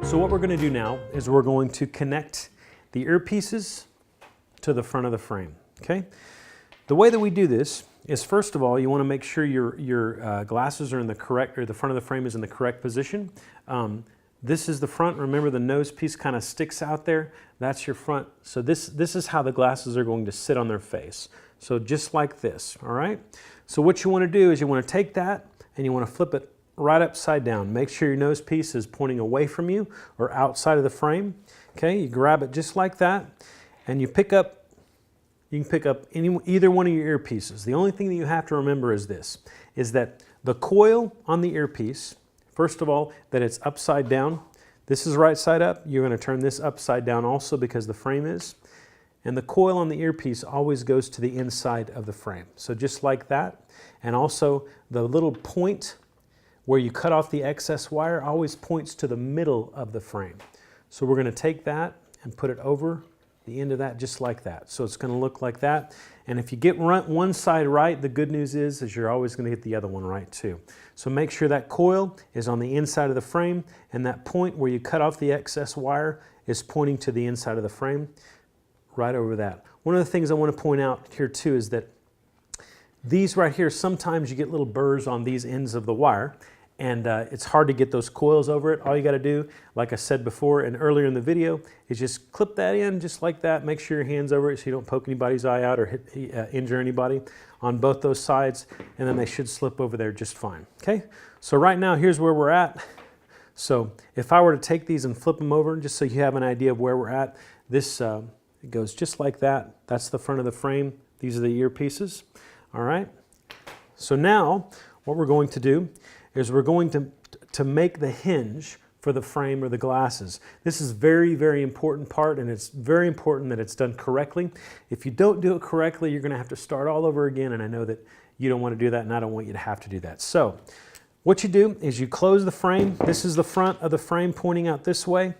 So what we're going to do now is we're going to connect the earpieces to the front of the frame, okay? The way that we do this is, first of all, you want to make sure your glasses are in the correct, or the front of the frame is in the correct position. This is the front. Remember, the nose piece kind of sticks out there. That's your front. So this is how the glasses are going to sit on their face. So just like this, all right? So what you want to do is you want to take that and you want to flip it right upside down. Make sure your nose piece is pointing away from you or outside of the frame. Okay, you grab it just like that, and you can pick up either one of your earpieces. The only thing that you have to remember is this, is that the coil on the earpiece, first of all, that it's upside down. This is right side up. You're going to turn this upside down also because the frame is. And the coil on the earpiece always goes to the inside of the frame. So just like that. And also the little point where you cut off the excess wire always points to the middle of the frame. So we're going to take that and put it over the end of that just like that. So it's going to look like that. And if you get one side right, the good news is you're always going to get the other one right too. So make sure that coil is on the inside of the frame, and that point where you cut off the excess wire is pointing to the inside of the frame, right over that. One of the things I want to point out here too is that these right here, sometimes you get little burrs on these ends of the wire, and it's hard to get those coils over it. All you got to do, like I said before and earlier in the video, is just clip that in just like that. Make sure your hand's over it so you don't poke anybody's eye out or injure anybody on both those sides, and then they should slip over there just fine. Okay, so right now here's where we're at. So if I were to take these and flip them over, just so you have an idea of where we're at, this it goes just like that. That's the front of the frame. These are the earpieces. All right. So now what we're going to do is we're going to make the hinge for the frame or the glasses. This is very, very important part, and it's very important that it's done correctly. If you don't do it correctly, you're going to have to start all over again, and I know that you don't want to do that, and I don't want you to have to do that. So what you do is you close the frame. This is the front of the frame pointing out this way.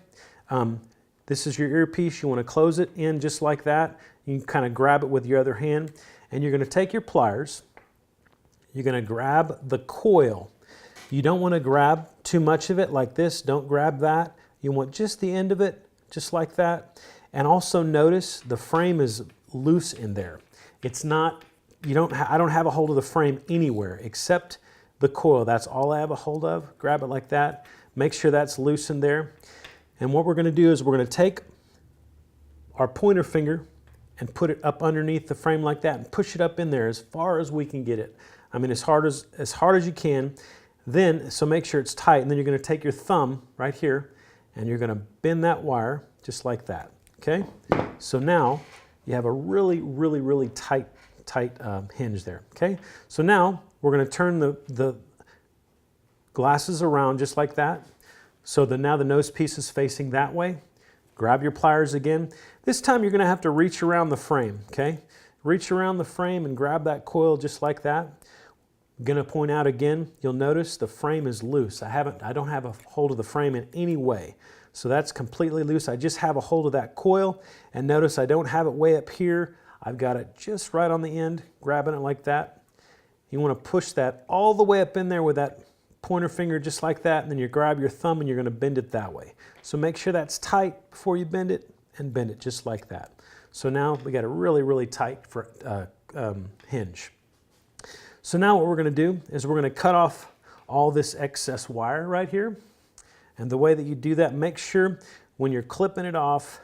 This is your earpiece. You want to close it in just like that. You can kind of grab it with your other hand, and you're going to take your pliers. You're going to grab the coil. You don't want to grab too much of it like this. Don't grab that. You want just the end of it, just like that. And also notice the frame is loose in there. It's not, I don't have a hold of the frame anywhere except the coil. That's all I have a hold of. Grab it like that. Make sure that's loose in there. And what we're going to do is we're going to take our pointer finger and put it up underneath the frame like that and push it up in there as far as we can get it. I mean, as hard as you can. Then, so make sure it's tight, and then you're going to take your thumb right here and you're going to bend that wire just like that, okay? So now you have a really, really, really tight hinge there, okay? So now we're going to turn the glasses around just like that. So now the nose piece is facing that way. Grab your pliers again. This time you're going to have to reach around the frame, okay? Reach around the frame and grab that coil just like that. I'm going to point out again, you'll notice the frame is loose. I don't have a hold of the frame in any way. So that's completely loose. I just have a hold of that coil, and notice I don't have it way up here. I've got it just right on the end, grabbing it like that. You want to push that all the way up in there with that pointer finger just like that, and then you grab your thumb and you're going to bend it that way. So make sure that's tight before you bend it, and bend it just like that. So now we got a really, really tight hinge. So now what we're going to do is we're going to cut off all this excess wire right here. And the way that you do that, make sure when you're clipping it off,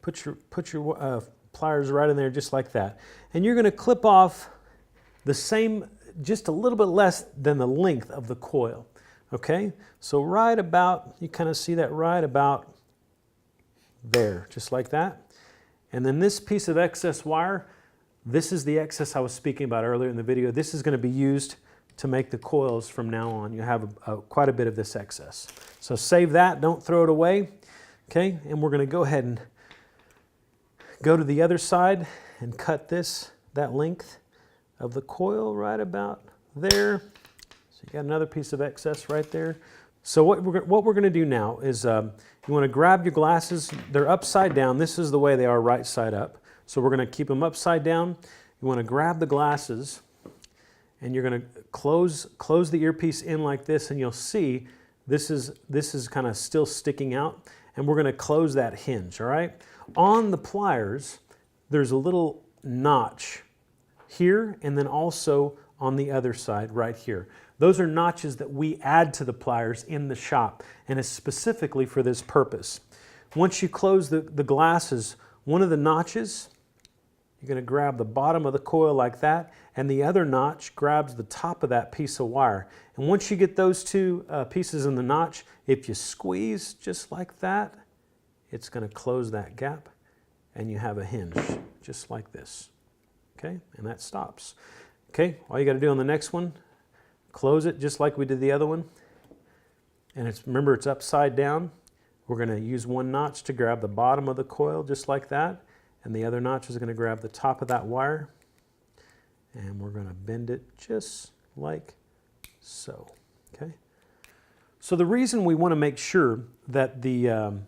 put your pliers right in there just like that. And you're going to clip off the same, just a little bit less than the length of the coil. Okay? So right about, you kind of see that right about there, just like that. And then this piece of excess wire, this is the excess I was speaking about earlier in the video. This is going to be used to make the coils from now on. You have quite a bit of this excess. So save that, don't throw it away. Okay, and we're going to go ahead and go to the other side and cut that length of the coil right about there. So you got another piece of excess right there. So what we're going to do now is you want to grab your glasses. They're upside down. This is the way they are right side up. So we're going to keep them upside down. You want to grab the glasses, and you're going to close the earpiece in like this, and you'll see This is kind of still sticking out, and we're going to close that hinge, all right? On the pliers, there's a little notch here and then also on the other side right here. Those are notches that we add to the pliers in the shop, and it's specifically for this purpose. Once you close the glasses, one of the notches, you're going to grab the bottom of the coil like that, and the other notch grabs the top of that piece of wire. And once you get those two pieces in the notch, if you squeeze just like that, it's going to close that gap, and you have a hinge just like this. Okay, and that stops. Okay, all you got to do on the next one, close it just like we did the other one. And remember, it's upside down. We're going to use one notch to grab the bottom of the coil just like that, and the other notch is going to grab the top of that wire, and we're going to bend it just like so. Okay. So the reason we want to make sure that the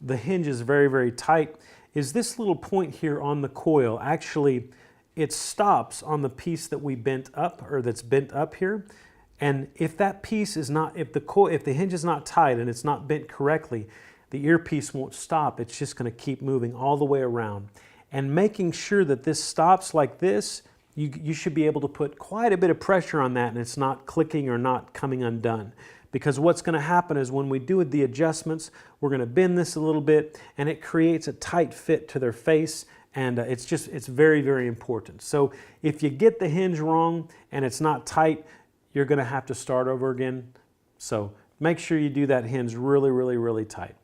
hinge is very, very tight is this little point here on the coil. Actually, it stops on the piece that we bent up, or that's bent up here. And if that piece is not, if the hinge is not tight and it's not bent correctly, the earpiece won't stop. It's just going to keep moving all the way around. And making sure that this stops like this, you should be able to put quite a bit of pressure on that and it's not clicking or not coming undone. Because what's going to happen is when we do the adjustments, we're going to bend this a little bit and it creates a tight fit to their face, and it's very, very important. So if you get the hinge wrong and it's not tight, you're going to have to start over again. So make sure you do that hinge really, really, really tight.